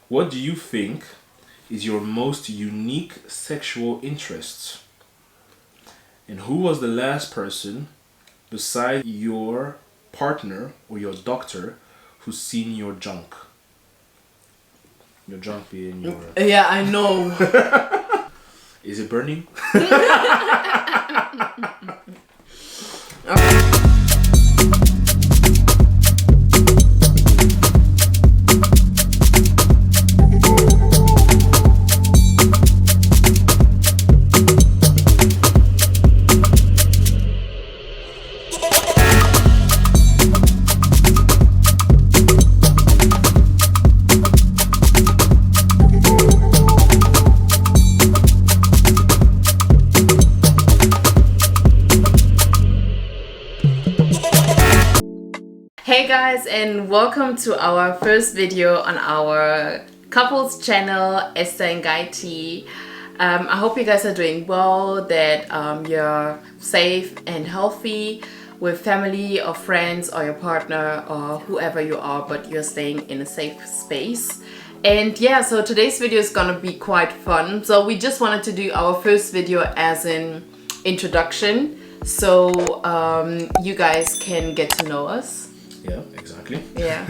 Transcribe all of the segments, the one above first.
What do you think is your most unique sexual interest? And who was the last person beside your partner or your doctor who's seen your junk? Your junk being your... Yeah, I know. Is it burning? Hey guys, and welcome to our first video on our couples channel, Esther and Guy T. I hope you guys are doing well, that you're safe and healthy with family or friends or your partner or whoever you are, but you're staying in a safe space. And yeah, so today's video is gonna be quite fun. So we just wanted to do our first video as an introduction, so you guys can get to know us. Yeah, exactly. Yeah.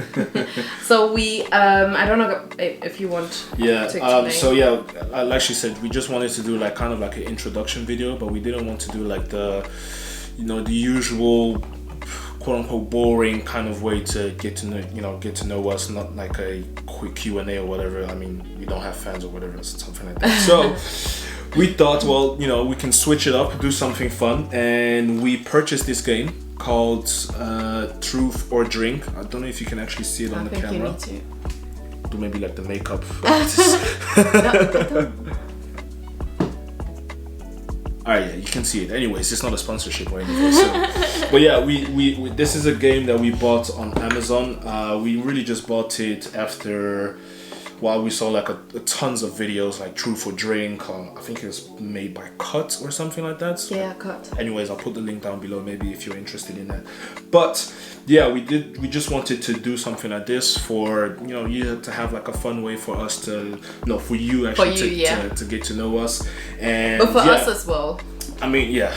So we, I don't know if you want to explain. So yeah, like she said, we just wanted to do like kind of like an introduction video, but we didn't want to do like the, you know, the usual quote unquote boring kind of way to get to know us, not like a quick Q&A or whatever. I mean, we don't have fans or whatever, something like that. So we thought, well, you know, we can switch it up, do something fun, and we purchased this game called Truth or Drink. I don't know if you can actually see it on the camera. You need to. Do maybe like the makeup. Alright, yeah, you can see it. Anyways, it's not a sponsorship or anything. So. But yeah, we this is a game that we bought on Amazon. We really just bought it after while we saw like a tons of videos like Truth or Drink. I think it was made by Cut or something like that. So Yeah, Cut. anyways, I'll put the link down below maybe if you're interested in that. But yeah, we just wanted to do something like this for, you know, you to have like a fun way for us to, no, for you actually to get to know us. And But for us as well. I mean, yeah.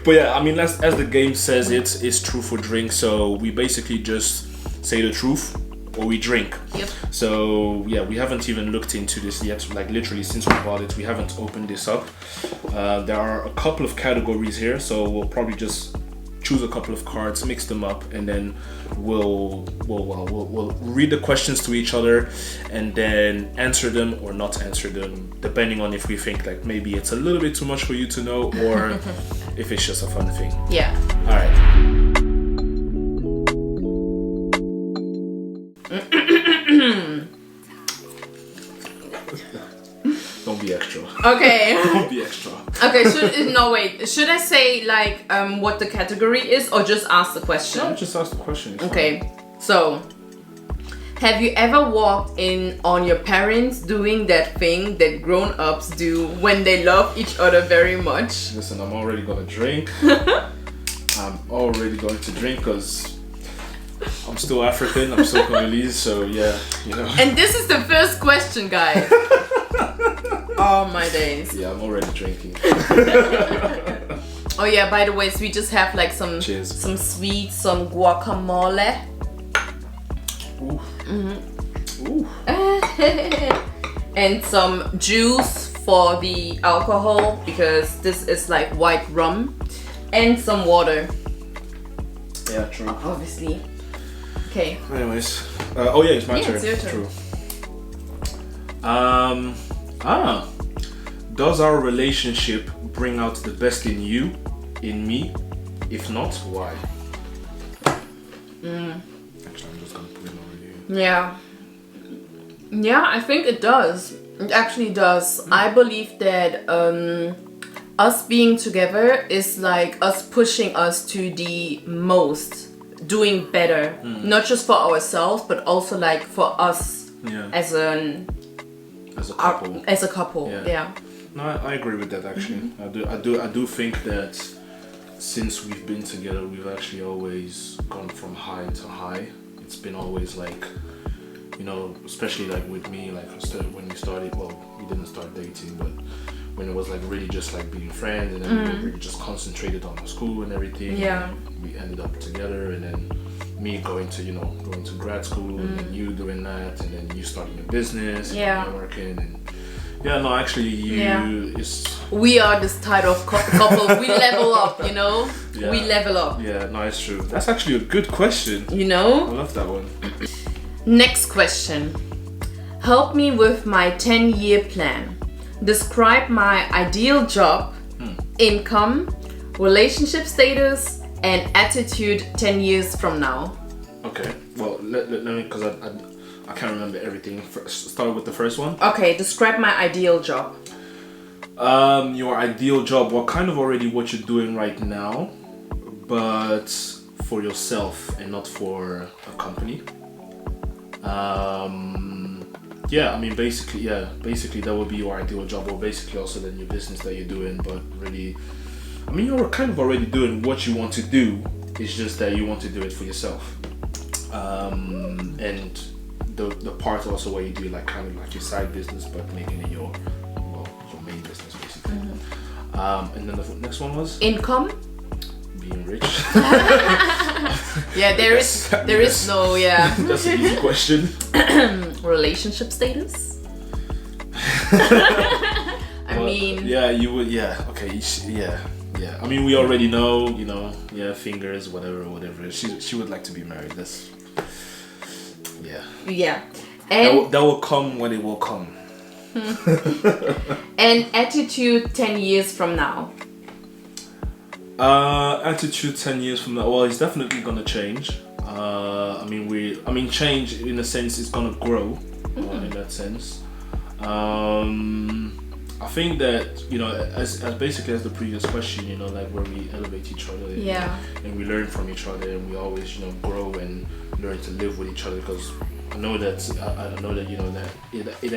But yeah, I mean, as the game says, it's Truth or Drink. So we basically just say the truth or we drink. Yep. So yeah, we haven't even looked into this yet. Like literally since we bought it, we haven't opened this up. There are a couple of categories here, so we'll probably just choose a couple of cards, mix them up, and then we'll read the questions to each other and then answer them or not answer them, depending on if we think like maybe it's a little bit too much for you to know or if it's just a fun thing. Yeah. All right. Don't be extra. Okay. Don't be extra. Okay, should I say like what the category is or just ask the question? No, just ask the question. It's Okay. fine. So, have you ever walked in on your parents doing that thing that grown-ups do when they love each other very much? Listen, I'm already gonna drink. I'm already going to drink because I'm still African, I'm still Congolese, so yeah, you know. And this is the first question, guys. Oh my days. Yeah, I'm already drinking. Oh yeah, by the way, so we just have like some Cheers. some sweets, some guacamole. Ooh. Mm-hmm. Ooh. And some juice for the alcohol because this is like white rum, and some water. Yeah, true. Obviously. Okay. Anyways, oh yeah, it's my turn. It's your turn. True. Does our relationship bring out the best in you, in me? If not, why? Actually, I'm just gonna put it over you. Yeah. Yeah, I think it does. It actually does. I believe that us being together is like us pushing us to the most, doing better, not just for ourselves, but also like for us as a couple. As a couple, yeah. No, I agree with that actually. I do think that since we've been together, we've actually always gone from high to high. It's been always like, you know, especially like with me, like when we started, well, we didn't start dating, but when it was like really just like being friends, and then we were really just concentrated on the school and everything. Yeah. And we ended up together, and then me going to grad school, and then you doing that, and then you starting your business, Yeah. and working, and no, actually we are this type of couple. We level up, you know. Yeah. We level up. Yeah, no, it's true. That's actually a good question. You know. I love that one. Next question. Help me with my 10-year plan. Describe my ideal job, income, relationship status, and attitude 10 years from now. Okay. Well, let me, because I can't remember everything. Start with the first one. Okay, describe my ideal job. Your ideal job, well, kind of already what you're doing right now, but for yourself and not for a company. I mean, basically that would be your ideal job, or basically also the new business that you're doing, but really, I mean, you're kind of already doing what you want to do. It's just that you want to do it for yourself. And the part also where you do like kind of like your side business, but making it your main business basically. And then the next one was income, being rich. Yeah, there is no That's an easy question. relationship status. I mean, you would, okay, yeah. I mean, we already know, you know, fingers, whatever. She would like to be married. That's yeah, and that will come when it will come. And attitude 10 years from now. Attitude 10 years from now, well, it's definitely gonna change. I mean, change in a sense is gonna grow. In that sense, I think that, you know, as basically as the previous question, you know, like where we elevate each other, and we learn from each other, and we always, you know, grow and learn to live with each other, because I know that you know that it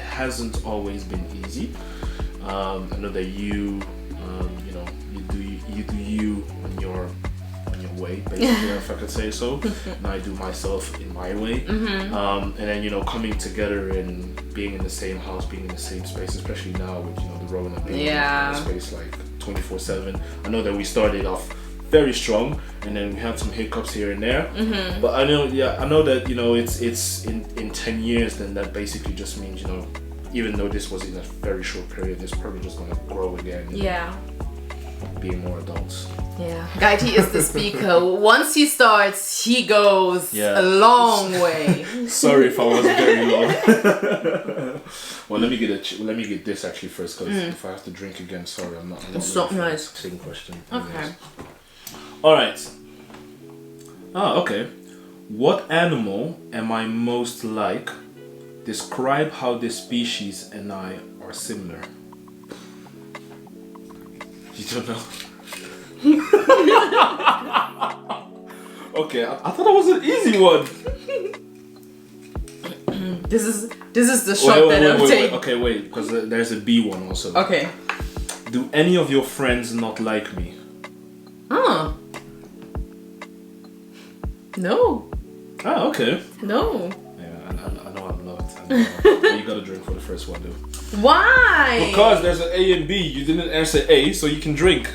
hasn't always been easy. I know that you know, you do you on your way, basically, if I could say so, and I do myself in my way. And then, you know, coming together and being in the same house, being in the same space, especially now with, you know, the Rona being in the space like 24/7. I know that we started off very strong, and then we had some hiccups here and there. But I know that, you know, it's in 10 years, then that basically just means, you know, even though this was in a very short period, it's probably just gonna grow again. Being more adults. Gaiti is the speaker. Once he starts, he goes a long way. Sorry if I wasn't very long. Well, let me get this actually first, because if I have to drink again, sorry, I'm not. It's not nice. Same question. Okay. All right. Okay. What animal am I most like? Describe how this species and I are similar. You don't know? Okay, I thought it was an easy one. This is the shot that I'm taking. Okay, wait, because there's a B one also. Okay. Do any of your friends not like me? No. Oh, okay. No. Yeah, I know I'm not. But you gotta drink for the first one, though. Why? Because there's an A and B. You didn't answer A, so you can drink.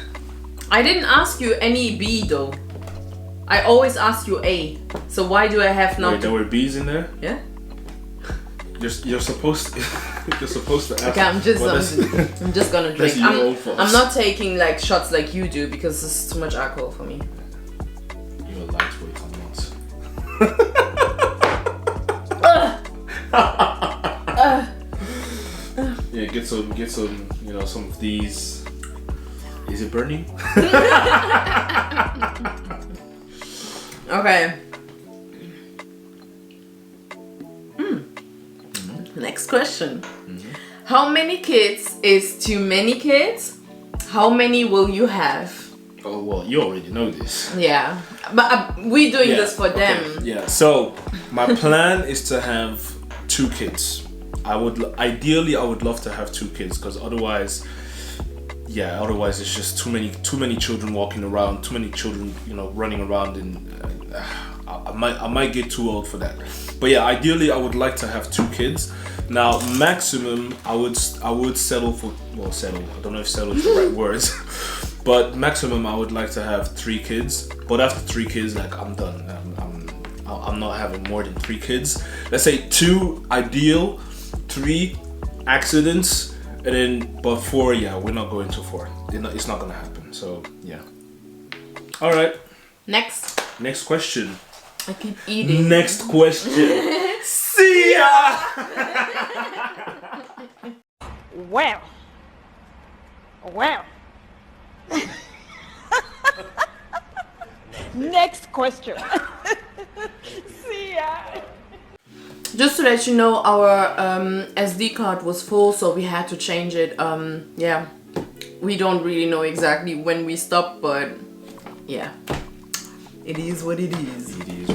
I didn't ask you any B though. I always ask you A. So why do I have not? Wait, there were B's in there? Yeah. You're supposed to. You're supposed to ask. Okay, I'm just gonna drink. That's your own fault. I'm not taking like shots like you do, because it's too much alcohol for me. You're a lightweight, I'm not. Yeah, get some, you know, some of these. Is it burning? Okay. Next question. How many kids is too many kids? How many will you have? Oh, well, you already know this. Yeah, but we're doing this for them. Yeah, so my plan is to have 2 kids. Ideally I would love to have 2 kids, because otherwise it's just too many children walking around, too many children, you know, running around, and I might get too old for that. But yeah, ideally I would like to have 2 kids. Now maximum I would settle for, well, settle, I don't know if settle is the right words, but maximum I would like to have 3 kids. But after 3 kids, like, I'm done. I'm not having more than 3 kids. Let's say 2 ideal, 3 accidents, and then, but 4, yeah, we're not going to 4. It's not gonna happen. So yeah. All right. Next question. I keep eating. Next question. See ya. Well. Next question. See ya. Just to let you know, our SD card was full, so we had to change it. Yeah, we don't really know exactly when we stopped, but yeah, it is what it is. It is